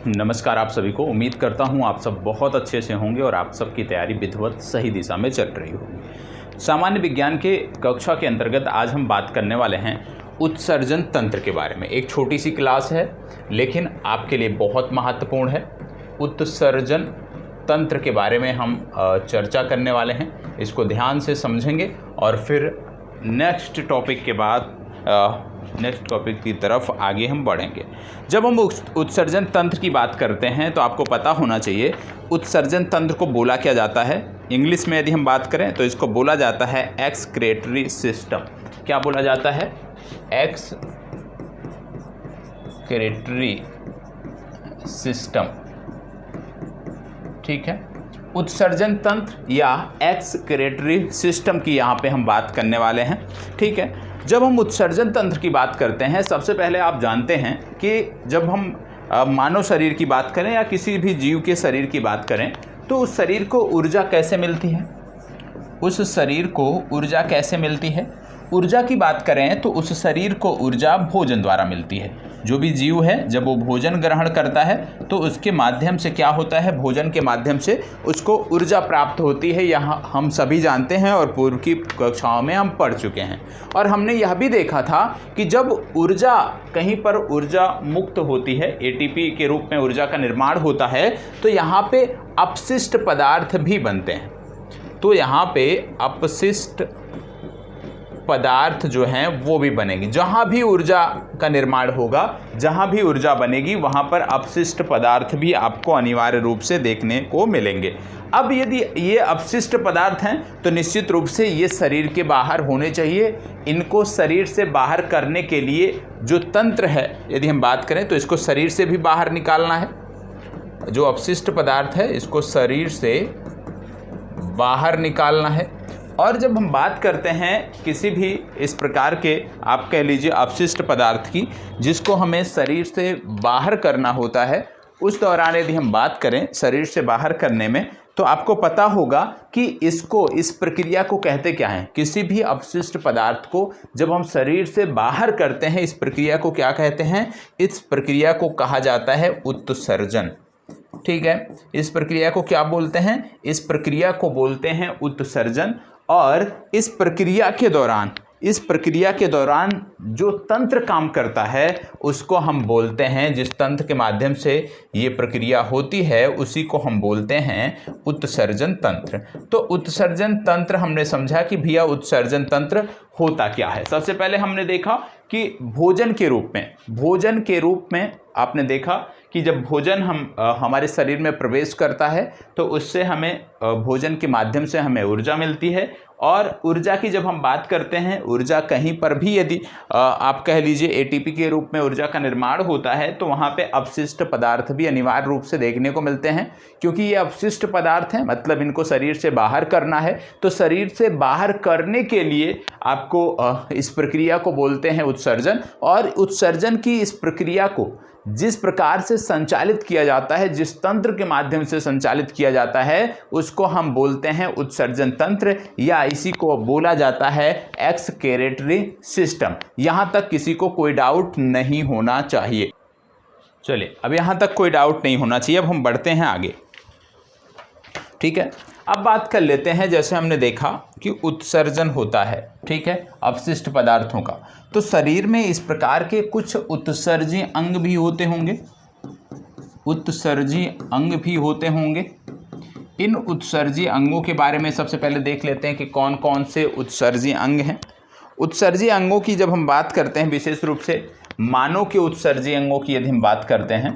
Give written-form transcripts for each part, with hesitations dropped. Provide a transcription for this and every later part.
नमस्कार आप सभी को। उम्मीद करता हूँ आप सब बहुत अच्छे से होंगे और आप सबकी तैयारी विधिवत सही दिशा में चल रही होगी। सामान्य विज्ञान के कक्षा के अंतर्गत आज हम बात करने वाले हैं उत्सर्जन तंत्र के बारे में। एक छोटी सी क्लास है लेकिन आपके लिए बहुत महत्वपूर्ण है। उत्सर्जन तंत्र के बारे में हम चर्चा करने वाले हैं, इसको ध्यान से समझेंगे और फिर नेक्स्ट टॉपिक की तरफ आगे हम बढ़ेंगे। जब हम उत्सर्जन तंत्र की बात करते हैं तो आपको पता होना चाहिए उत्सर्जन तंत्र को बोला क्या जाता है। इंग्लिश में यदि हम बात करें तो इसको बोला जाता है एक्सक्रेटरी सिस्टम। क्या बोला जाता है? Excretory system. ठीक है, उत्सर्जन तंत्र या एक्सक्रेटरी सिस्टम की यहाँ पे हम बात करने वाले हैं। ठीक है, जब हम उत्सर्जन तंत्र की बात करते हैं, सबसे पहले आप जानते हैं कि जब हम मानव शरीर की बात करें या किसी भी जीव के शरीर की बात करें तो उस शरीर को ऊर्जा कैसे मिलती है? उस शरीर को ऊर्जा कैसे मिलती है? ऊर्जा की बात करें तो उस शरीर को ऊर्जा भोजन द्वारा मिलती है। जो भी जीव है जब वो भोजन ग्रहण करता है तो उसके माध्यम से क्या होता है? भोजन के माध्यम से उसको ऊर्जा प्राप्त होती है। यहाँ हम सभी जानते हैं और पूर्व की कक्षाओं में हम पढ़ चुके हैं। और हमने यह भी देखा था कि जब ऊर्जा कहीं पर ऊर्जा मुक्त होती है, एटीपी के रूप में ऊर्जा का निर्माण होता है, तो यहाँ पे अपशिष्ट पदार्थ भी बनते हैं। तो यहाँ पे अपशिष्ट पदार्थ जो हैं वो भी बनेगी। जहाँ भी ऊर्जा का निर्माण होगा, जहाँ भी ऊर्जा बनेगी, वहाँ पर अपशिष्ट पदार्थ भी आपको अनिवार्य रूप से देखने को मिलेंगे। अब यदि ये अपशिष्ट पदार्थ हैं तो निश्चित रूप से ये शरीर के बाहर होने चाहिए। इनको शरीर से बाहर करने के लिए जो तंत्र है, यदि हम बात करें तो इसको शरीर से भी बाहर निकालना है। जो अपशिष्ट पदार्थ है इसको शरीर से बाहर निकालना है। और जब हम बात करते हैं किसी भी इस प्रकार के, आप कह लीजिए अपशिष्ट पदार्थ की, जिसको हमें शरीर से बाहर करना होता है, उस दौरान यदि हम बात करें शरीर से बाहर करने में, तो आपको पता होगा कि इस प्रक्रिया को कहते क्या हैं। किसी भी अपशिष्ट पदार्थ को जब हम शरीर से बाहर करते हैं, इस प्रक्रिया को क्या कहते हैं? इस प्रक्रिया को कहा जाता है उत्सर्जन। ठीक है, इस प्रक्रिया को क्या बोलते हैं? इस प्रक्रिया को बोलते हैं उत्सर्जन। और इस प्रक्रिया के दौरान जो तंत्र काम करता है उसको हम बोलते हैं, जिस तंत्र के माध्यम से ये प्रक्रिया होती है उसी को हम बोलते हैं उत्सर्जन तंत्र। तो उत्सर्जन तंत्र हमने समझा कि भैया उत्सर्जन तंत्र होता क्या है। सबसे पहले हमने देखा कि भोजन के रूप में आपने देखा कि जब भोजन हमारे शरीर में प्रवेश करता है तो उससे हमें भोजन के माध्यम से हमें ऊर्जा मिलती है। और ऊर्जा की जब हम बात करते हैं, ऊर्जा कहीं पर भी यदि आप कह लीजिए एटीपी के रूप में ऊर्जा का निर्माण होता है तो वहाँ पे अपशिष्ट पदार्थ भी अनिवार्य रूप से देखने को मिलते हैं। क्योंकि ये अपशिष्ट पदार्थ हैं, मतलब इनको शरीर से बाहर करना है, तो शरीर से बाहर करने के लिए आपको इस प्रक्रिया को बोलते हैं उत्सर्जन। और उत्सर्जन की इस प्रक्रिया को जिस प्रकार से संचालित किया जाता है, जिस तंत्र के माध्यम से संचालित किया जाता है, उसको हम बोलते हैं उत्सर्जन तंत्र, या इसी को बोला जाता है एक्सक्रेटरी सिस्टम। यहाँ तक किसी को कोई डाउट नहीं होना चाहिए। चलिए, अब यहाँ तक कोई डाउट नहीं होना चाहिए। अब हम बढ़ते हैं आगे। ठीक है, अब बात कर लेते हैं, जैसे हमने देखा कि उत्सर्जन होता है, ठीक है, अपशिष्ट पदार्थों का, तो शरीर में इस प्रकार के कुछ उत्सर्जी अंग भी होते होंगे। इन उत्सर्जी अंगों के बारे में सबसे पहले देख लेते हैं कि कौन कौन से उत्सर्जी अंग हैं। उत्सर्जी अंगों की जब हम बात करते हैं, विशेष रूप से मानव के उत्सर्जी अंगों की यदि हम बात करते हैं,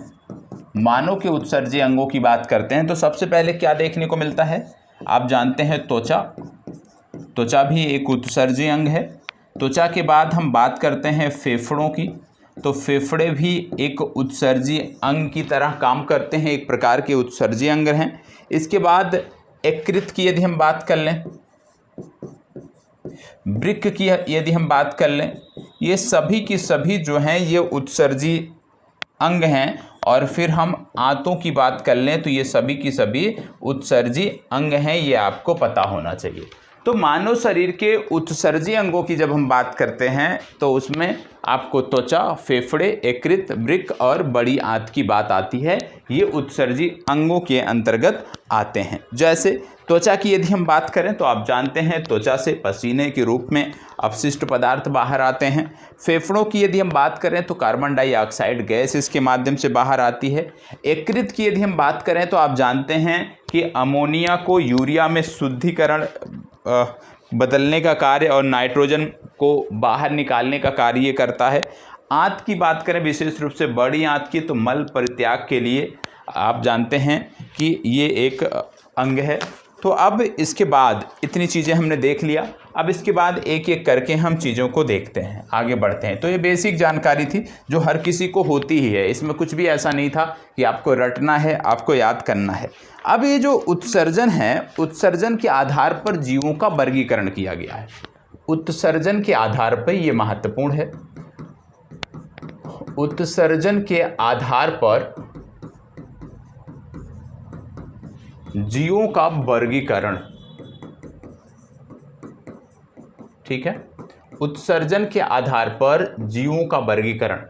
तो सबसे पहले क्या देखने को मिलता है? आप जानते हैं त्वचा भी एक उत्सर्जी अंग है। त्वचा के बाद हम बात करते हैं फेफड़ों की, तो फेफड़े भी एक उत्सर्जी अंग की तरह काम करते हैं, एक प्रकार के उत्सर्जी अंग हैं। इसके बाद यकृत की यदि हम बात कर लें, वृक्क की यदि हम बात कर लें, ये सभी की सभी जो हैं ये उत्सर्जी अंग हैं। और फिर हम आंतों की बात कर लें तो ये सभी की सभी उत्सर्जी अंग हैं, ये आपको पता होना चाहिए। तो तो मानव शरीर के उत्सर्जी अंगों की जब हम बात करते हैं तो उसमें आपको त्वचा, फेफड़े, यकृत, वृक्क और बड़ी आंत की बात आती है। ये उत्सर्जी अंगों के अंतर्गत आते हैं। जैसे त्वचा की यदि हम बात करें तो आप जानते हैं त्वचा से पसीने के रूप में अपशिष्ट पदार्थ बाहर आते हैं। फेफड़ों की यदि हम बात करें तो कार्बन डाइऑक्साइड गैस इसके माध्यम से बाहर आती है। यकृत की यदि हम बात करें तो आप जानते हैं कि अमोनिया को यूरिया में शुद्धिकरण बदलने का कार्य और नाइट्रोजन को बाहर निकालने का कार्य ये करता है। आंत की बात करें विशेष रूप से बड़ी आंत की, तो मल परित्याग के लिए आप जानते हैं कि ये एक अंग है। तो अब इसके बाद इतनी चीज़ें हमने देख लिया, अब इसके बाद एक एक करके हम चीज़ों को देखते हैं, आगे बढ़ते हैं। तो ये बेसिक जानकारी थी जो हर किसी को होती ही है, इसमें कुछ भी ऐसा नहीं था कि आपको रटना है, आपको याद करना है। अब ये जो उत्सर्जन है, उत्सर्जन के आधार पर जीवों का वर्गीकरण किया गया है। उत्सर्जन के आधार पर, ये महत्वपूर्ण है, उत्सर्जन के आधार पर जीवों का वर्गीकरण, ठीक है, उत्सर्जन के आधार पर जीवों का वर्गीकरण।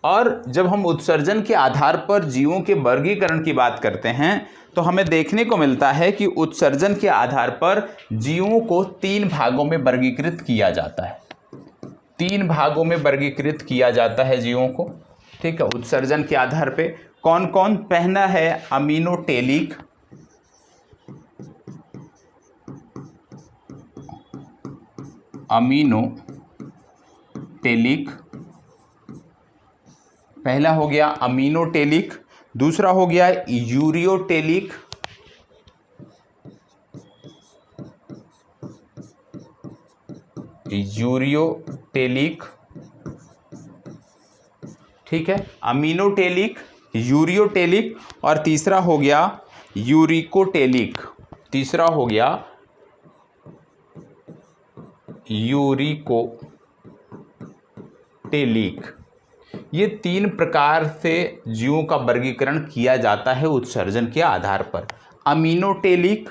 और जब हम उत्सर्जन के आधार पर जीवों के वर्गीकरण की बात करते हैं तो हमें देखने को मिलता है कि उत्सर्जन के आधार पर जीवों को 3 भागों में वर्गीकृत किया जाता है। 3 भागों में वर्गीकृत किया जाता है जीवों को, ठीक है, उत्सर्जन के आधार पे। कौन कौन? पहला है अमीनोटेलिक, अमीनोटेलिक, पहला हो गया अमीनोटेलिक। दूसरा हो गया यूरियोटेलिक, यूरियोटेलिक, ठीक है, अमीनोटेलिक, यूरियोटेलिक। और तीसरा हो गया यूरिकोटेलिक, तीसरा हो गया यूरिकोटेलिक। ये 3 प्रकार से जीवों का वर्गीकरण किया जाता है उत्सर्जन के आधार पर, अमीनोटेलिक,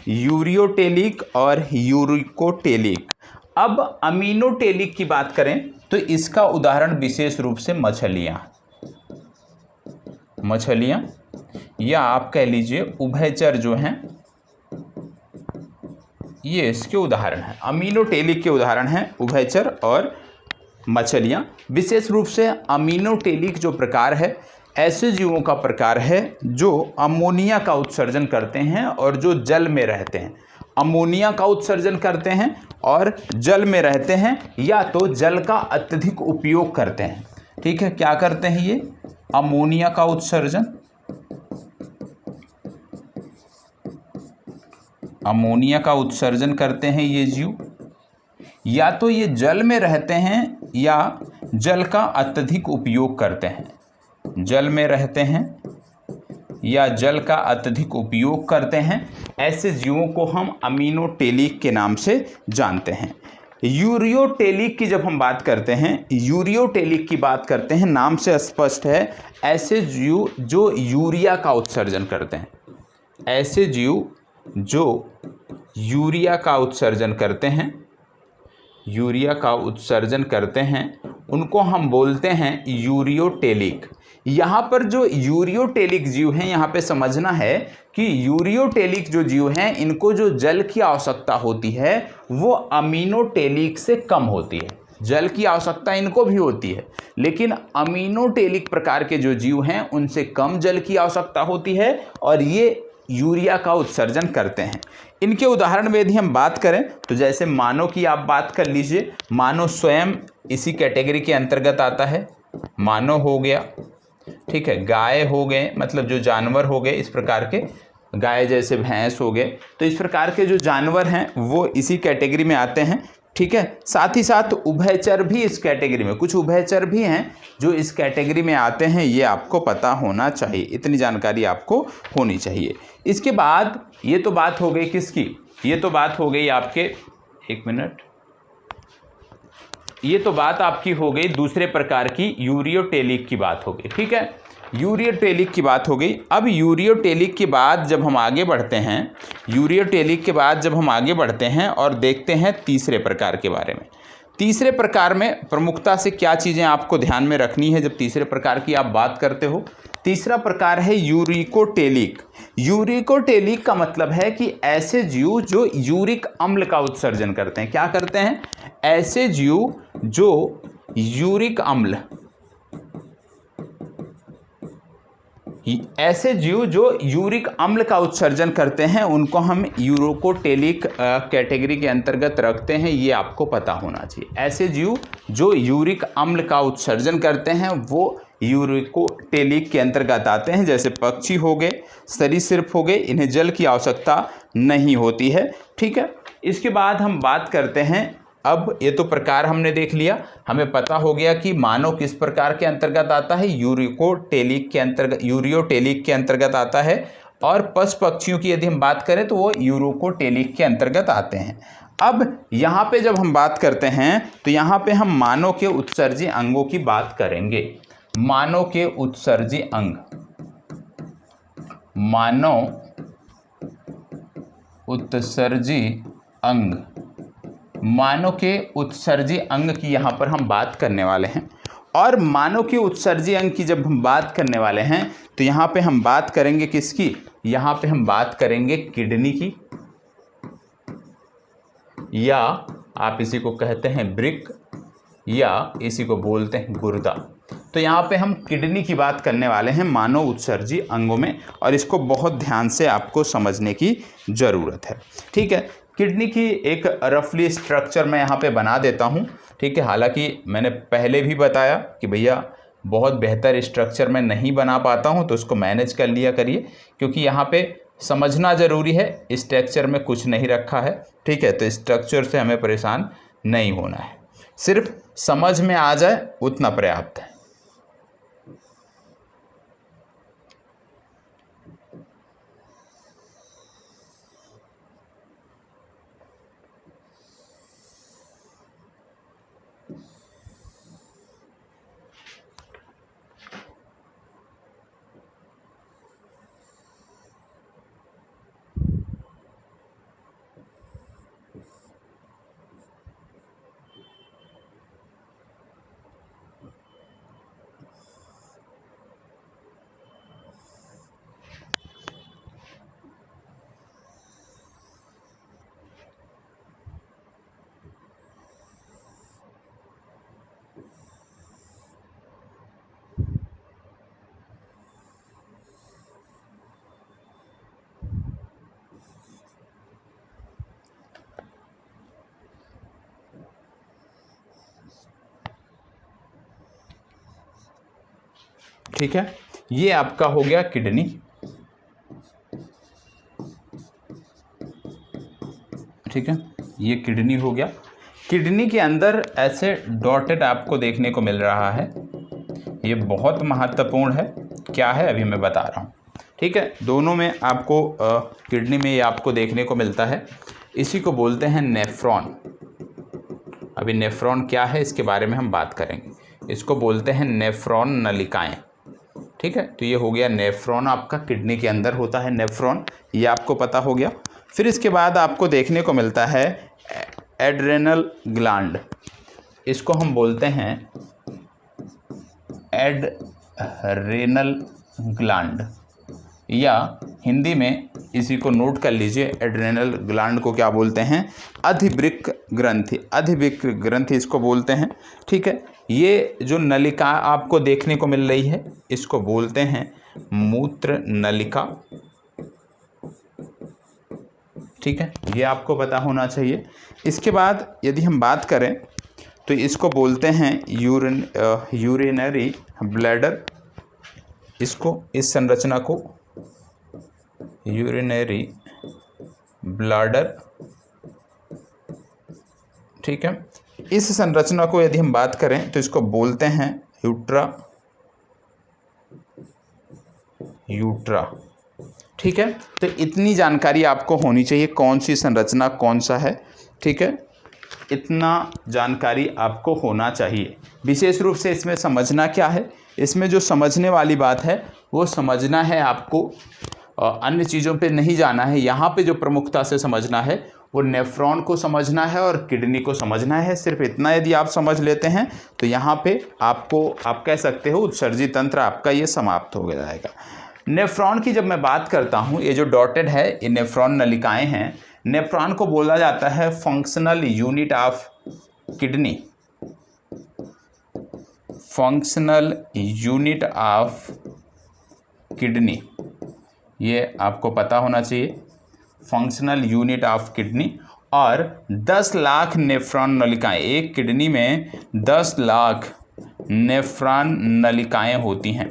यूरियोटेलिक और यूरिकोटेलिक। अब अमीनोटेलिक की बात करें तो इसका उदाहरण विशेष रूप से मछलियाँ या आप कह लीजिए उभयचर जो हैं, ये इसके उदाहरण हैं। अमीनोटेलिक के उदाहरण हैं उभयचर और मछलियाँ। विशेष रूप से अमीनोटेलिक जो प्रकार है, ऐसे जीवों का प्रकार है जो अमोनिया का उत्सर्जन करते हैं और जो जल में रहते हैं। अमोनिया का उत्सर्जन करते हैं और जल में रहते हैं, या तो जल का अत्यधिक उपयोग करते हैं, ठीक है। क्या करते हैं ये? अमोनिया का उत्सर्जन, अमोनिया का उत्सर्जन करते हैं ये जीव, या तो ये जल में रहते हैं या जल का अत्यधिक उपयोग करते हैं। जल में रहते हैं या जल का अत्यधिक उपयोग करते हैं, ऐसे जीवों को हम अमीनोटेलिक के नाम से जानते हैं। यूरियोटेलिक की जब हम बात करते हैं, यूरियोटेलिक की बात करते हैं, नाम से स्पष्ट है, ऐसे जीव जो यूरिया का उत्सर्जन करते हैं, ऐसे जीव जो यूरिया का उत्सर्जन करते हैं, यूरिया का उत्सर्जन करते हैं, उनको हम बोलते हैं यूरियोटेलिक। यहाँ पर जो यूरियोटेलिक जीव हैं, यहाँ पे समझना है कि यूरियोटेलिक जो जीव हैं, इनको जो जल की आवश्यकता होती है वो अमीनोटेलिक से कम होती है। जल की आवश्यकता इनको भी होती है, लेकिन अमीनोटेलिक प्रकार के जो जीव हैं उनसे कम जल की आवश्यकता होती है और ये यूरिया का उत्सर्जन करते हैं। इनके उदाहरण में यदि हम बात करें तो जैसे मानव की आप बात कर लीजिए, मानव स्वयं इसी कैटेगरी के अंतर्गत आता है। मानव हो गया, ठीक है, गाय हो गए, मतलब जो जानवर हो गए इस प्रकार के, गाय जैसे भैंस हो गए, तो इस प्रकार के जो जानवर हैं वो इसी कैटेगरी में आते हैं, ठीक है। साथ ही साथ उभयचर भी इस कैटेगरी में, कुछ उभयचर भी हैं जो इस कैटेगरी में आते हैं, ये आपको पता होना चाहिए, इतनी जानकारी आपको होनी चाहिए। इसके बाद ये तो बात हो गई किसकी? ये तो बात हो गई आपके, एक मिनट, ये तो बात आपकी हो गई दूसरे प्रकार की, यूरियोटेलिक की बात हो गई, ठीक है। यूरियोटेलिक की बात हो गई। अब यूरियोटेलिक के बाद जब हम आगे बढ़ते हैं, यूरियोटेलिक के बाद जब हम आगे बढ़ते हैं और देखते हैं तीसरे प्रकार के बारे में। तीसरे प्रकार में प्रमुखता से क्या चीज़ें आपको ध्यान में रखनी है जब तीसरे प्रकार की आप बात करते हो। तीसरा प्रकार है यूरिकोटेलिक। यूरिकोटेलिक का मतलब है कि ऐसे जीव जो यूरिक अम्ल का उत्सर्जन करते हैं। क्या करते हैं? ऐसे जीव जो यूरिक अम्ल, ऐसे जीव जो यूरिक अम्ल का उत्सर्जन करते हैं उनको हम यूरिकोटेलिक कैटेगरी के अंतर्गत रखते हैं। ये आपको पता होना चाहिए। ऐसे जीव जो यूरिक अम्ल का उत्सर्जन करते हैं वो यूरिकोटेलिक के अंतर्गत आते हैं। जैसे पक्षी हो गए, सरीसृप हो गए, इन्हें जल की आवश्यकता नहीं होती है। ठीक है, इसके बाद हम बात करते हैं, अब ये तो प्रकार हमने देख लिया, हमें पता हो गया कि मानव किस प्रकार के अंतर्गत आता है, यूरिकोटेलिक के अंतर्गत, यूरियोटेलिक के अंतर्गत आता है। और पशु पक्षियों की यदि हम बात करें तो वो यूरिकोटेलिक के अंतर्गत आते हैं। अब यहाँ पे जब हम बात करते हैं तो यहाँ पे हम मानव के उत्सर्जी अंगों की बात करेंगे। मानव के उत्सर्जी अंग, मानव उत्सर्जी अंग, मानव के उत्सर्जी अंग की यहाँ पर हम बात करने वाले हैं। और मानव के उत्सर्जी अंग की जब हम बात करने वाले हैं तो यहाँ पे हम बात करेंगे किसकी? यहाँ पे हम बात करेंगे किडनी की, या आप इसी को कहते हैं वृक्क, या इसी को बोलते हैं गुर्दा। तो यहाँ पे हम किडनी की बात करने वाले हैं मानव उत्सर्जी अंगों में, और इसको बहुत ध्यान से आपको समझने की ज़रूरत है। ठीक है, किडनी की एक रफली स्ट्रक्चर मैं यहाँ पे बना देता हूँ। ठीक है, हालांकि मैंने पहले भी बताया कि भैया बहुत बेहतर स्ट्रक्चर मैं नहीं बना पाता हूँ, तो उसको मैनेज कर लिया करिए, क्योंकि यहाँ पे समझना ज़रूरी है। स्ट्रक्चर में कुछ नहीं रखा है, ठीक है, तो स्ट्रक्चर से हमें परेशान नहीं होना है, सिर्फ समझ में आ जाए उतना पर्याप्त है। ठीक है, ये आपका हो गया किडनी। ठीक है, ये किडनी हो गया। किडनी के अंदर ऐसे डॉटेड आपको देखने को मिल रहा है, ये बहुत महत्वपूर्ण है। क्या है अभी मैं बता रहा हूँ। ठीक है, दोनों में आपको किडनी में ये आपको देखने को मिलता है, इसी को बोलते हैं नेफ्रॉन। अभी नेफ्रॉन क्या है इसके बारे में हम बात करेंगे। इसको बोलते हैं नेफ्रॉन नलिकाएं। ठीक है, तो ये हो गया नेफ्रॉन, आपका किडनी के अंदर होता है नेफ्रॉन, ये आपको पता हो गया। फिर इसके बाद आपको देखने को मिलता है एड्रेनल ग्लैंड, इसको हम बोलते हैं एड्रेनल ग्लैंड, या हिंदी में इसी को नोट कर लीजिए, एड्रेनल ग्लैंड को क्या बोलते हैं? अधिवृक्क ग्रंथि, अधिवृक्क ग्रंथि इसको बोलते हैं। ठीक है, ये जो नलिका आपको देखने को मिल रही है इसको बोलते हैं मूत्र नलिका। ठीक है, ये आपको पता होना चाहिए। इसके बाद यदि हम बात करें तो इसको बोलते हैं यूरिनरी ब्लैडर, इसको, इस संरचना को यूरिनरी ब्लैडर। ठीक है, इस संरचना को यदि हम बात करें तो इसको बोलते हैं यूट्रा। ठीक है, तो इतनी जानकारी आपको होनी चाहिए, कौन सी संरचना कौन सा है। ठीक है, इतना जानकारी आपको होना चाहिए। विशेष रूप से इसमें समझना क्या है, इसमें जो समझने वाली बात है वो समझना है आपको, अन्य चीज़ों पे नहीं जाना है। यहाँ पे जो प्रमुखता से समझना है वो नेफ्रॉन को समझना है और किडनी को समझना है। सिर्फ इतना यदि आप समझ लेते हैं तो यहाँ पे आपको, आप कह सकते हो उत्सर्जी तंत्र आपका ये समाप्त हो जाएगा। नेफ्रॉन की जब मैं बात करता हूँ, ये जो डॉटेड है ये नेफ्रॉन नलिकाएं हैं। नेफ्रॉन को बोला जाता है functional unit of kidney, functional unit of kidney, ये आपको पता होना चाहिए, फंक्शनल यूनिट ऑफ किडनी। और 10 लाख नेफ्रॉन नलिकाएं, एक किडनी में 10 लाख नेफ्रॉन नलिकाएं होती हैं।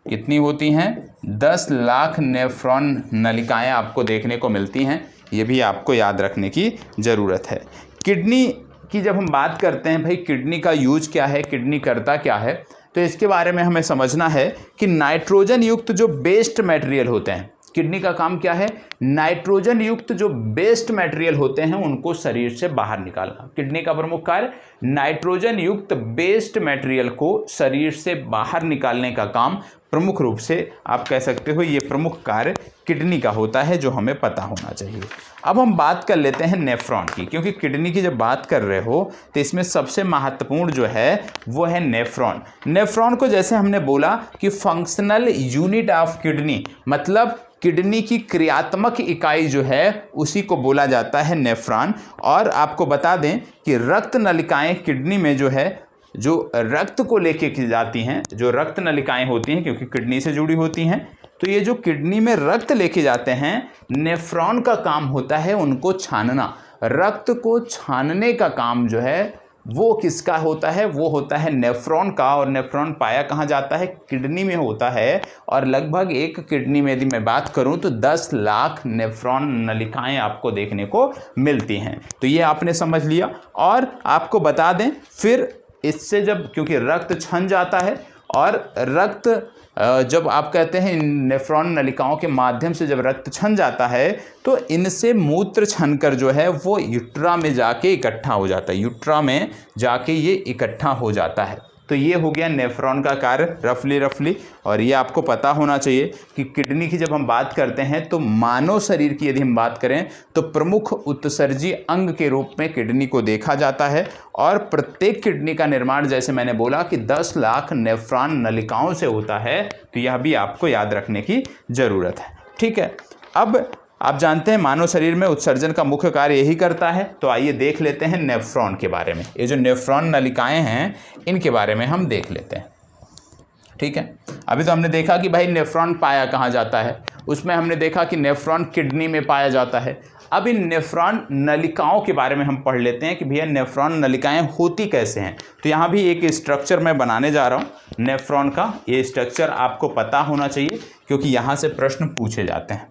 कितनी होती हैं? 10 लाख नेफ्रॉन नलिकाएं आपको देखने को मिलती हैं। ये भी आपको याद रखने की ज़रूरत है। किडनी की जब हम बात करते हैं, भाई किडनी का यूज क्या है, किडनी करता क्या है, तो इसके बारे में हमें समझना है कि नाइट्रोजन युक्त जो बेस्ट मटेरियल होते हैं, किडनी का काम क्या है, नाइट्रोजन युक्त जो बेस्ट मटेरियल होते हैं उनको शरीर से बाहर निकालना। किडनी का प्रमुख कार्य नाइट्रोजन युक्त बेस्ट मटेरियल को शरीर से बाहर निकालने का काम प्रमुख रूप से आप कह सकते हो ये प्रमुख कार्य किडनी का होता है, जो हमें पता होना चाहिए। अब हम बात कर लेते हैं नेफ्रॉन की, क्योंकि किडनी की जब बात कर रहे हो तो इसमें सबसे महत्वपूर्ण जो है वो है नेफ्रॉन। नेफ्रॉन को जैसे हमने बोला कि फंक्शनल यूनिट ऑफ किडनी, मतलब किडनी की क्रियात्मक इकाई जो है उसी को बोला जाता है नेफ्रॉन। और आपको बता दें कि रक्त नलिकाएं किडनी में जो है, जो रक्त को लेके की जाती हैं, जो रक्त नलिकाएं होती हैं क्योंकि किडनी से जुड़ी होती हैं, तो ये जो किडनी में रक्त लेके जाते हैं, नेफ्रॉन का काम होता है उनको छानना। रक्त को छानने का काम जो है वो किसका होता है, वो होता है नेफ्रॉन का। और नेफ्रॉन पाया कहाँ जाता है, किडनी में होता है। और लगभग एक किडनी में यदि मैं बात करूं तो 10 लाख नेफ्रॉन नलिकाएं आपको देखने को मिलती हैं। तो ये आपने समझ लिया। और आपको बता दें फिर इससे जब, क्योंकि रक्त छन जाता है और रक्त जब आप कहते हैं नेफ्रॉन नलिकाओं के माध्यम से जब रक्त छन जाता है तो इनसे मूत्र छनकर जो है वो यूट्रा में जाके इकट्ठा हो जाता है, यूट्रा में जाके ये इकट्ठा हो जाता है। तो ये हो गया नेफ्रॉन का कार्य रफली। और ये आपको पता होना चाहिए कि किडनी की जब हम बात करते हैं तो मानव शरीर की यदि हम बात करें तो प्रमुख उत्सर्जी अंग के रूप में किडनी को देखा जाता है। और प्रत्येक किडनी का निर्माण, जैसे मैंने बोला कि 10 लाख नेफ्रॉन नलिकाओं से होता है, तो यह भी आपको याद रखने की ज़रूरत है। ठीक है, अब आप जानते हैं मानव शरीर में उत्सर्जन का मुख्य कार्य यही करता है। तो आइए देख लेते हैं नेफ्रॉन के बारे में। ये जो नेफ्रॉन नलिकाएं हैं इनके बारे में हम देख लेते हैं। ठीक है, अभी तो हमने देखा कि भाई नेफ्रॉन पाया कहाँ जाता है, उसमें हमने देखा कि नेफ्रॉन किडनी में पाया जाता है। अब इन नेफ्रॉन नलिकाओं के बारे में हम पढ़ लेते हैं कि भैया नेफ्रॉन नलिकाएं होती कैसे हैं। तो यहाँ भी एक स्ट्रक्चर मैं बनाने जा रहा हूँ नेफ्रॉन का। ये स्ट्रक्चर आपको पता होना चाहिए क्योंकि यहाँ से प्रश्न पूछे जाते हैं।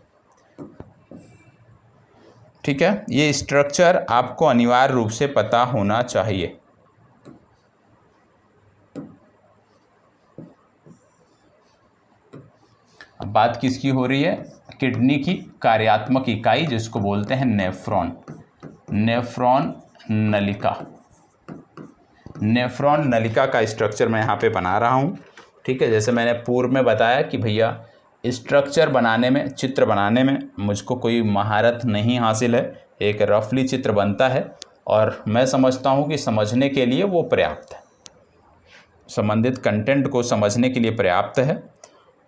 ठीक है, ये स्ट्रक्चर आपको अनिवार्य रूप से पता होना चाहिए। अब बात किसकी हो रही है, किडनी की कार्यात्मक इकाई जिसको बोलते हैं नेफ्रॉन, नेफ्रॉन नलिका। नेफ्रॉन नलिका का स्ट्रक्चर मैं यहाँ पे बना रहा हूँ। ठीक है, जैसे मैंने पूर्व में बताया कि भैया स्ट्रक्चर बनाने में, चित्र बनाने में मुझको कोई महारत नहीं हासिल है, एक रफली चित्र बनता है और मैं समझता हूँ कि समझने के लिए वो पर्याप्त है, संबंधित कंटेंट को समझने के लिए पर्याप्त है।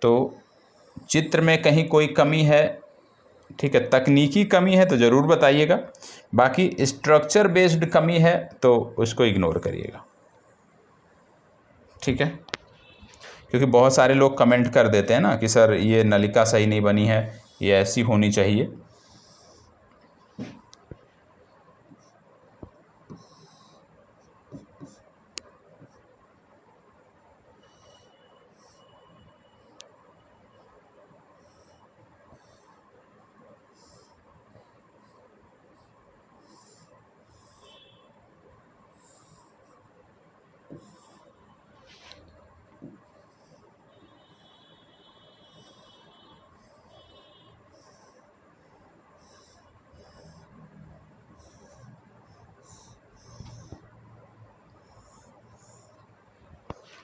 तो चित्र में कहीं कोई कमी है, ठीक है, तकनीकी कमी है तो ज़रूर बताइएगा, बाकी स्ट्रक्चर बेस्ड कमी है तो उसको इग्नोर करिएगा। ठीक है, क्योंकि बहुत सारे लोग कमेंट कर देते हैं ना कि सर ये नलिका सही नहीं बनी है, ये ऐसी होनी चाहिए।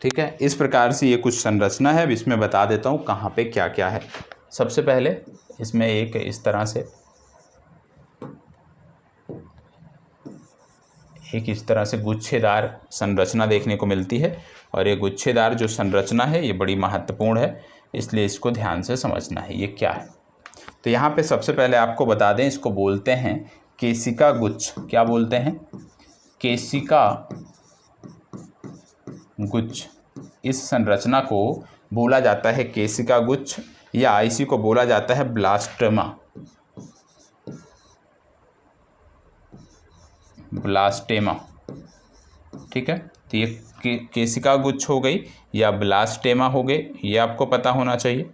ठीक है, इस प्रकार से ये कुछ संरचना है। अब इसमें बता देता हूँ कहाँ पे क्या क्या है। सबसे पहले इसमें एक इस तरह से गुच्छेदार संरचना देखने को मिलती है, और ये गुच्छेदार जो संरचना है ये बड़ी महत्वपूर्ण है, इसलिए इसको ध्यान से समझना है ये क्या है। तो यहाँ पे सबसे पहले आपको बता दें, इसको बोलते हैं केशिका गुच्छ। क्या बोलते हैं? केशिका गुच्छ। इस संरचना को बोला जाता है केशिका गुच्छ, या इसी को बोला जाता है ब्लास्टेमा। ब्लास्टेमा, ठीक है। तो ये केशिका गुच्छ हो गई या ब्लास्टेमा हो गई, ये आपको पता होना चाहिए,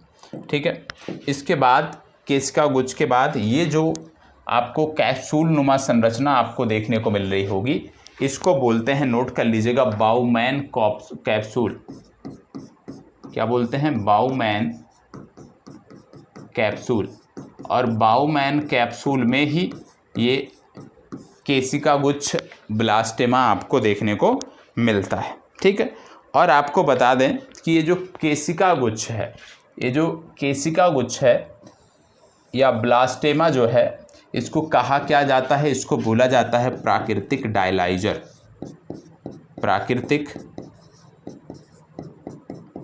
ठीक है। इसके बाद केशिका गुच्छ के बाद ये जो आपको कैप्सूल नुमा संरचना आपको देखने को मिल रही होगी, इसको बोलते हैं, नोट कर लीजिएगा, बाउमैन कैप्सूल। क्या बोलते हैं? बाउमैन कैप्सूल। और बाउमैन कैप्सूल में ही ये केशिका गुच्छ ब्लास्टेमा आपको देखने को मिलता है, ठीक है। और आपको बता दें कि ये जो केशिका गुच्छ है, ये जो केशिका गुच्छ है या ब्लास्टेमा जो है, इसको कहा क्या जाता है? इसको बोला जाता है प्राकृतिक डायलाइजर। प्राकृतिक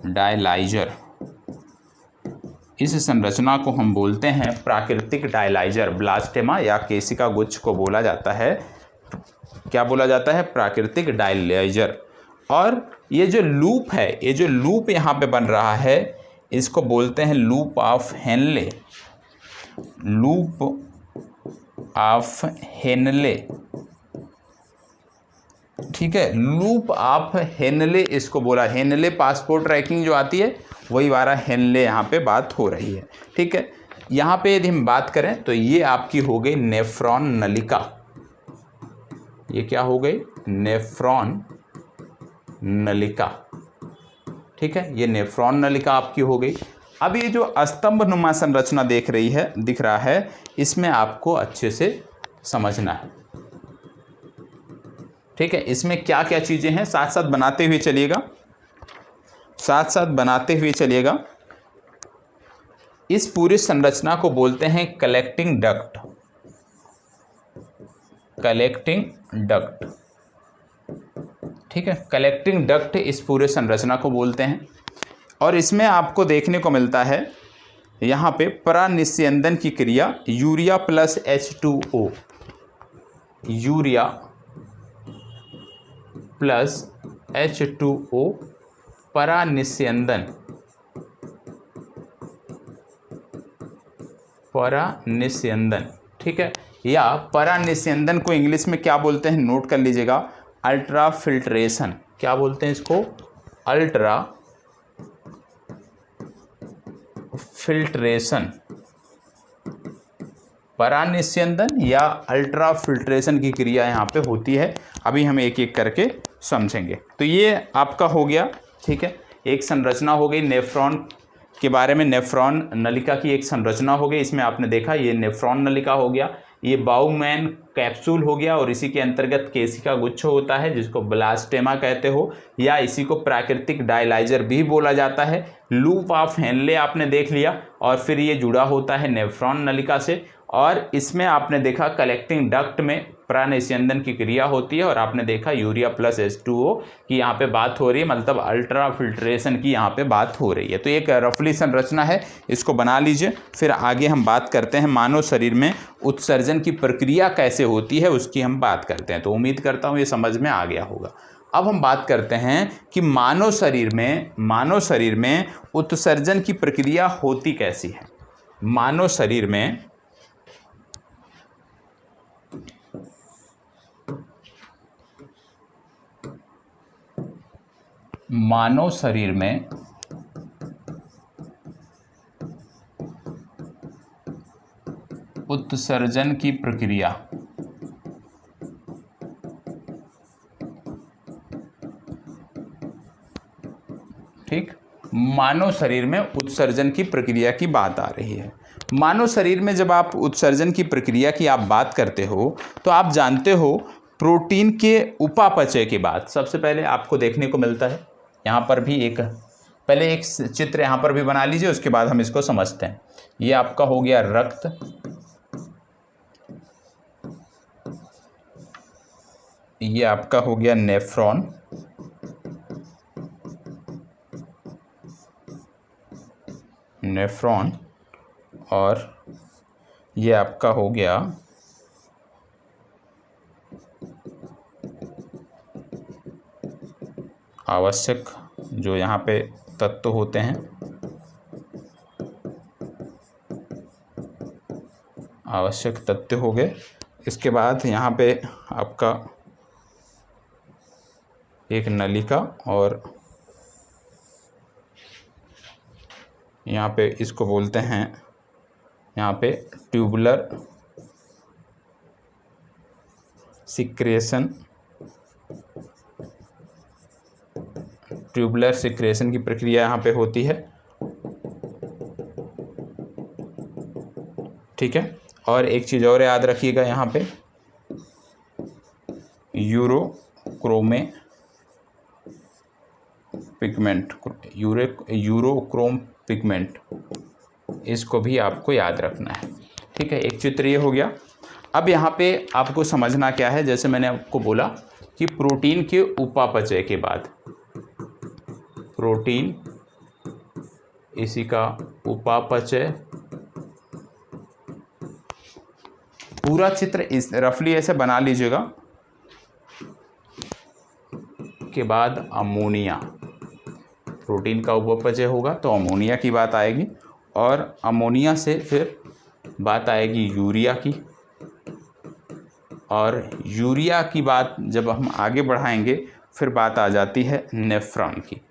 डायलाइजर, इस संरचना को हम बोलते हैं प्राकृतिक डायलाइजर। ब्लास्टेमा या केशिका गुच्छ को बोला जाता है, क्या बोला जाता है? प्राकृतिक डायलाइजर। और ये जो लूप है, ये जो लूप यहाँ पे बन रहा है, इसको बोलते हैं loop of Henle. Loop of Henle, ठीक है। लूप ऑफ हेनले इसको बोला। हेनले पासपोर्ट ट्रैकिंग जो आती है वही वाला हेनले यहाँ पे बात हो रही है, ठीक है। यहाँ पे यदि हम बात करें तो ये आपकी हो गई नेफ्रॉन नलिका। ये क्या हो गई? नेफ्रॉन नलिका, ठीक है। ये नेफ्रॉन नलिका आपकी हो गई। अब ये जो स्तंभ नुमा संरचना दिख रहा है, इसमें आपको अच्छे से समझना है, ठीक है। इसमें क्या क्या चीज़ें हैं, साथ साथ बनाते हुए चलिएगा। इस पूरी संरचना को बोलते हैं कलेक्टिंग डक्ट। कलेक्टिंग डक्ट, ठीक है। कलेक्टिंग डक्ट इस पूरे संरचना को बोलते हैं। और इसमें आपको देखने को मिलता है यहाँ पे परानिस्यंदन की क्रिया, urea plus H2O, urea plus H2O, परानिस्यंदन, ठीक है। या परानिस्यंदन को इंग्लिश में क्या बोलते हैं? नोट कर लीजिएगा, अल्ट्रा फिल्ट्रेशन। क्या बोलते हैं इसको? Ultra filtration. परानिस्यंदन या अल्ट्रा फिल्ट्रेशन की क्रिया यहाँ पे होती है। अभी हम एक एक करके समझेंगे। तो ये आपका हो गया, ठीक है। एक संरचना हो गई नेफ्रॉन के बारे में, नेफ्रॉन नलिका की एक संरचना हो गई। इसमें आपने देखा ये नेफ्रॉन नलिका हो गया, ये बाउमैन कैप्सूल हो गया, और इसी के अंतर्गत केशिका गुच्छ होता है जिसको ब्लास्टेमा कहते हो, या इसी को प्राकृतिक डायलाइजर भी बोला जाता है। लूप ऑफ हेनले आपने देख लिया, और फिर ये जुड़ा होता है नेफ्रॉन नलिका से। और इसमें आपने देखा कलेक्टिंग डक्ट में परानिस्यंदन की क्रिया होती है, और आपने देखा यूरिया प्लस H2O की यहाँ पे बात हो रही है, मतलब अल्ट्रा फिल्ट्रेशन की यहाँ पे बात हो रही है। तो एक रफली संरचना है, इसको बना लीजिए। फिर आगे हम बात करते हैं मानव शरीर में उत्सर्जन की प्रक्रिया कैसे होती है, उसकी हम बात करते हैं। तो उम्मीद करता हूँ ये समझ में आ गया होगा। अब हम बात करते हैं कि मानव शरीर में उत्सर्जन की प्रक्रिया होती कैसी है। मानव शरीर में उत्सर्जन की प्रक्रिया ठीक, मानव शरीर में उत्सर्जन की प्रक्रिया की बात आ रही है। मानव शरीर में जब आप उत्सर्जन की प्रक्रिया की आप बात करते हो तो आप जानते हो प्रोटीन के उपापचय के बाद सबसे पहले आपको देखने को मिलता है, यहाँ पर भी एक, पहले एक चित्र यहाँ पर भी बना लीजिए, उसके बाद हम इसको समझते हैं। ये आपका हो गया रक्त, ये आपका हो गया नेफ्रॉन, नेफ्रॉन, और ये आपका हो गया आवश्यक जो यहाँ पे तत्व होते हैं, आवश्यक तत्व हो गए। इसके बाद यहाँ पे आपका एक नलिका, और यहाँ पे इसको बोलते हैं यहाँ पे ट्यूबुलर सिक्रेशन, ट्यूबुलर सिक्रेशन की प्रक्रिया यहाँ पे होती है, ठीक है। और एक चीज़ और याद रखिएगा, यहाँ पे यूरोक्रोमे पिगमेंट, यूरोक्रोम पिगमेंट, इसको भी आपको याद रखना है, ठीक है। एक चित्र ये हो गया। अब यहाँ पे आपको समझना क्या है, जैसे मैंने आपको बोला कि प्रोटीन के उपापचय के बाद, प्रोटीन इसी का उपापचय, पूरा चित्र इस रफली ऐसे बना लीजिएगा, के बाद अमोनिया, प्रोटीन का उपापचय होगा तो अमोनिया की बात आएगी, और अमोनिया से फिर बात आएगी यूरिया की, और यूरिया की बात जब हम आगे बढ़ाएंगे फिर बात आ जाती है नेफ्रॉन की,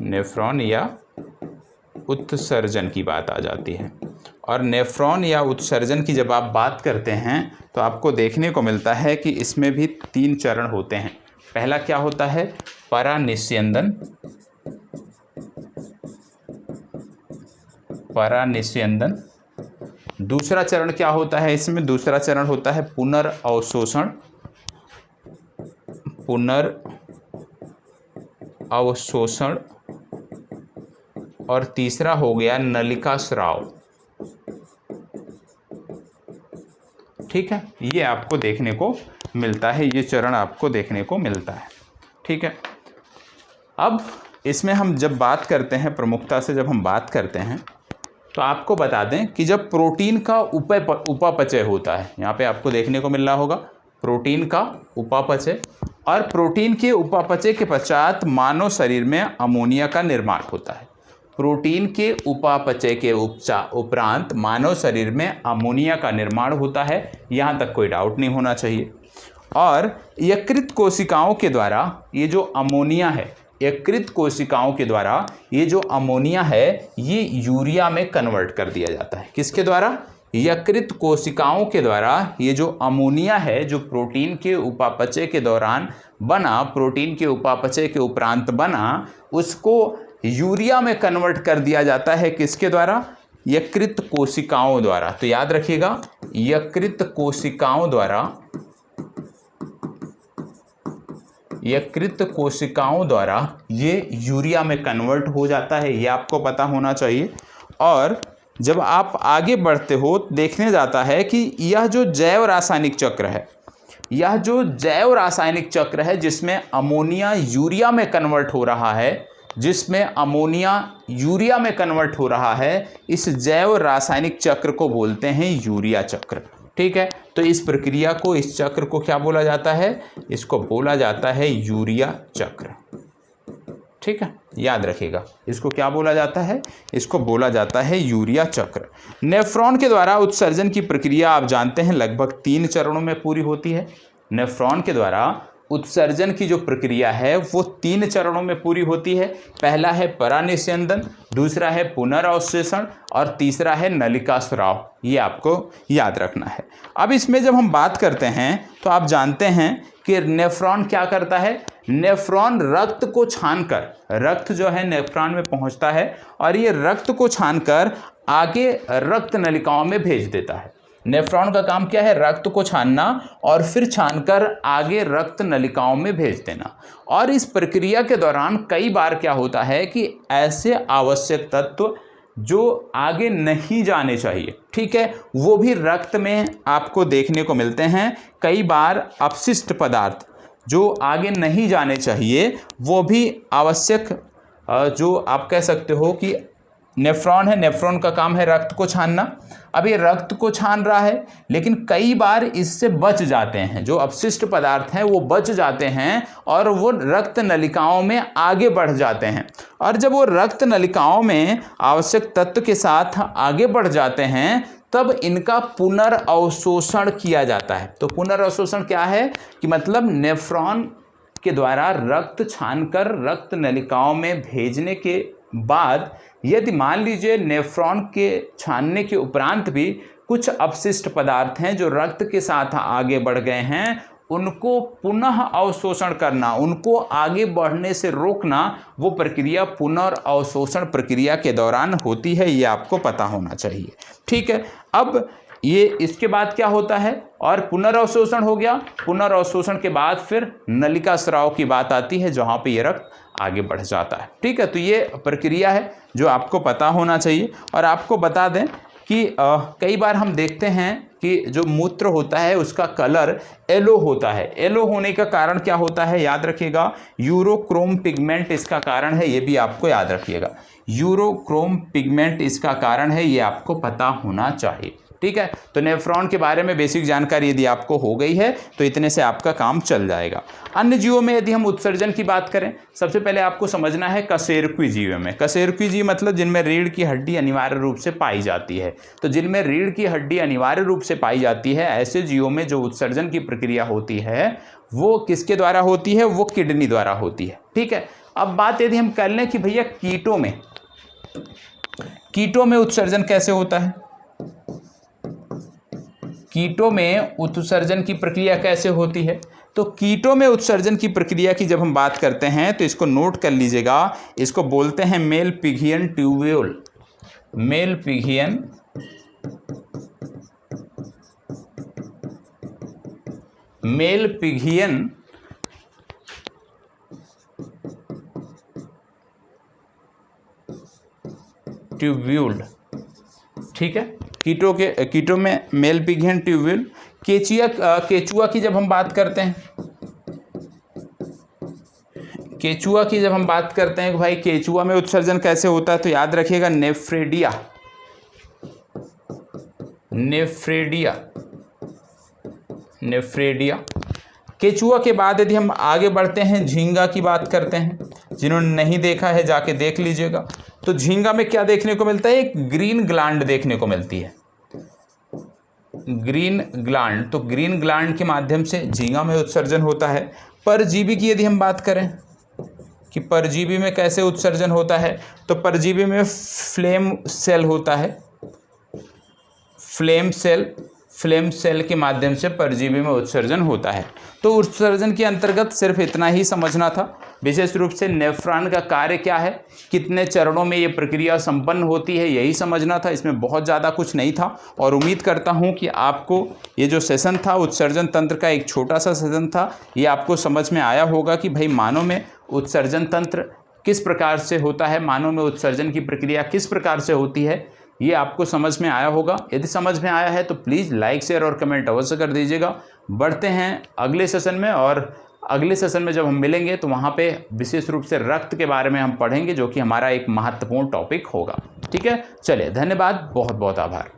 नेफ्रॉन या उत्सर्जन की बात आ जाती है। और नेफ्रॉन या उत्सर्जन की जब आप बात करते हैं तो आपको देखने को मिलता है कि इसमें भी 3 चरण होते हैं। पहला क्या होता है, परानिस्यंदन, परानिस्यंदन। दूसरा चरण क्या होता है इसमें, दूसरा चरण होता है पुनर्अवशोषण, पुनर्अवशोषण, और तीसरा हो गया नलिका स्राव, ठीक है। ये आपको देखने को मिलता है, ये चरण आपको देखने को मिलता है, ठीक है। अब इसमें हम जब बात करते हैं, प्रमुखता से जब हम बात करते हैं, तो आपको बता दें कि जब प्रोटीन का उपापचय होता है, यहाँ पे आपको देखने को मिल रहा होगा प्रोटीन का उपापचय, और प्रोटीन के उपापचय के पश्चात मानव शरीर में अमोनिया का निर्माण होता है। प्रोटीन के उपापचय के उपरांत मानव शरीर में अमोनिया का निर्माण होता है, यहाँ तक कोई डाउट नहीं होना चाहिए। और यकृत कोशिकाओं के द्वारा ये जो अमोनिया है, यकृत कोशिकाओं के द्वारा ये जो अमोनिया है ये यूरिया में कन्वर्ट कर दिया जाता है। किसके द्वारा, यकृत कोशिकाओं के द्वारा ये जो अमोनिया है, जो प्रोटीन के उपापचय के दौरान बना, प्रोटीन के उपापचय के उपरांत बना, उसको यूरिया में कन्वर्ट कर दिया जाता है। किसके द्वारा, यकृत कोशिकाओं द्वारा। तो याद रखिएगा, यकृत कोशिकाओं द्वारा, यकृत कोशिकाओं द्वारा ये यूरिया में कन्वर्ट हो जाता है, ये आपको पता होना चाहिए। और जब आप आगे बढ़ते हो देखने जाता है कि यह जो जैव रासायनिक चक्र है, यह जो जैव रासायनिक चक्र है जिसमें अमोनिया यूरिया में कन्वर्ट हो रहा है, जिसमें अमोनिया यूरिया में कन्वर्ट हो रहा है, इस जैव रासायनिक चक्र को बोलते हैं यूरिया चक्र, ठीक है। तो इस प्रक्रिया को, इस चक्र को क्या बोला जाता है, इसको बोला जाता है यूरिया चक्र, ठीक है। याद रखिएगा, इसको क्या बोला जाता है, इसको बोला जाता है यूरिया चक्र। नेफ्रॉन के द्वारा उत्सर्जन की प्रक्रिया आप जानते हैं लगभग 3 चरणों में पूरी होती है। नेफ्रॉन के द्वारा उत्सर्जन की जो प्रक्रिया है वो 3 चरणों में पूरी होती है। पहला है परानिस्यंदन, दूसरा है पुनर्अवशोषण, और तीसरा है नलिका स्राव। ये आपको याद रखना है। अब इसमें जब हम बात करते हैं तो आप जानते हैं कि नेफ्रॉन क्या करता है, नेफ्रॉन रक्त को छानकर, रक्त जो है नेफ्रॉन में पहुंचता है और ये रक्त को छानकर आगे रक्त नलिकाओं में भेज देता है। नेफ्रॉन का काम क्या है? रक्त को छानना और फिर छानकर आगे रक्त नलिकाओं में भेज देना। और इस प्रक्रिया के दौरान कई बार क्या होता है कि ऐसे आवश्यक तत्व जो आगे नहीं जाने चाहिए, ठीक है, वो भी रक्त में आपको देखने को मिलते हैं। कई बार अपशिष्ट पदार्थ जो आगे नहीं जाने चाहिए वो भी आवश्यक, जो आप कह सकते हो कि नेफ्रॉन है, नेफ्रॉन का काम है रक्त को छानना। अब ये रक्त को छान रहा है, लेकिन कई बार इससे बच जाते हैं, जो अपशिष्ट पदार्थ हैं वो बच जाते हैं और वो रक्त नलिकाओं में आगे बढ़ जाते हैं। और जब वो रक्त नलिकाओं में आवश्यक तत्व के साथ आगे बढ़ जाते हैं तब इनका पुनर्अवशोषण किया जाता है। तो पुनर्अवशोषण क्या है कि मतलब नेफ्रॉन के द्वारा रक्त छानकर रक्त नलिकाओं में भेजने के बाद यदि मान लीजिए नेफ्रॉन के छानने के उपरांत भी कुछ अपशिष्ट पदार्थ हैं जो रक्त के साथ आगे बढ़ गए हैं, उनको पुनः अवशोषण करना, उनको आगे बढ़ने से रोकना, वो प्रक्रिया पुनर्अवशोषण प्रक्रिया के दौरान होती है। ये आपको पता होना चाहिए, ठीक है। अब ये इसके बाद क्या होता है, और पुनर्अवशोषण हो गया। पुनर्अवशोषण के बाद फिर नलिका स्राव की बात आती है जहाँ पे ये रक्त आगे बढ़ जाता है, ठीक है। तो ये प्रक्रिया है जो आपको पता होना चाहिए। और आपको बता दें कि कई बार हम देखते हैं कि जो मूत्र होता है उसका कलर येलो होता है। येलो होने का कारण क्या होता है, याद रखिएगा, यूरोक्रोम पिगमेंट इसका कारण है, ये भी आपको याद रखिएगा। यूरोक्रोम पिगमेंट इसका कारण है, ये आपको पता होना चाहिए, ठीक है। तो नेफ्रॉन के बारे में बेसिक जानकारी यदि आपको हो गई है तो इतने से आपका काम चल जाएगा। अन्य जीवों में यदि हम उत्सर्जन की बात करें, सबसे पहले आपको समझना है कशेरुकी जीवों में। कशेरुकी जीव मतलब जिनमें रीढ़ की हड्डी अनिवार्य रूप से पाई जाती है। तो जिनमें रीढ़ की हड्डी अनिवार्य रूप से पाई जाती है, ऐसे जीवों में जो उत्सर्जन की प्रक्रिया होती है वो किसके द्वारा होती है, वो किडनी द्वारा होती है, ठीक है। अब बात यदि हम कर लें कि भैया कीटों में उत्सर्जन कैसे होता है, कीटों में उत्सर्जन की प्रक्रिया कैसे होती है। तो कीटों में उत्सर्जन की प्रक्रिया की जब हम बात करते हैं तो इसको नोट कर लीजिएगा, इसको बोलते हैं मेल पिगियन ट्यूब्यूल। मेल पिगियन ट्यूब्यूल, ठीक है। कीटों में मेल पिगियन ट्यूब्यूल। केचुआ की जब हम बात करते हैं, कि भाई केचुआ में उत्सर्जन कैसे होता है, तो याद रखिएगा नेफ्रेडिया। केचुआ के बाद यदि हम आगे बढ़ते हैं, झींगा की बात करते हैं। जिन्होंने नहीं देखा है जाके देख लीजिएगा। तो झींगा में क्या देखने को मिलता है, एक ग्रीन ग्लैंड देखने को मिलती है, ग्रीन ग्लैंड। तो ग्रीन ग्लैंड के माध्यम से झींगा में उत्सर्जन होता है। परजीवी की यदि हम बात करें कि परजीवी में कैसे उत्सर्जन होता है, तो परजीवी में फ्लेम सेल होता है। फ्लेम सेल के माध्यम से परजीवी में उत्सर्जन होता है। तो उत्सर्जन के अंतर्गत सिर्फ इतना ही समझना था। विशेष रूप से नेफ्रॉन का कार्य क्या है, कितने चरणों में ये प्रक्रिया संपन्न होती है, यही समझना था। इसमें बहुत ज़्यादा कुछ नहीं था। और उम्मीद करता हूँ कि आपको ये जो सेशन था, उत्सर्जन तंत्र का एक छोटा सा सेशन था, ये आपको समझ में आया होगा कि भाई मानव में उत्सर्जन तंत्र किस प्रकार से होता है, मानव में उत्सर्जन की प्रक्रिया किस प्रकार से होती है, ये आपको समझ में आया होगा। यदि समझ में आया है तो प्लीज़ लाइक, शेयर और कमेंट अवश्य कर दीजिएगा। बढ़ते हैं अगले सेशन में, और अगले सेशन में जब हम मिलेंगे तो वहाँ पे विशेष रूप से रक्त के बारे में हम पढ़ेंगे, जो कि हमारा एक महत्वपूर्ण टॉपिक होगा, ठीक है। चलिए, धन्यवाद, बहुत बहुत आभार।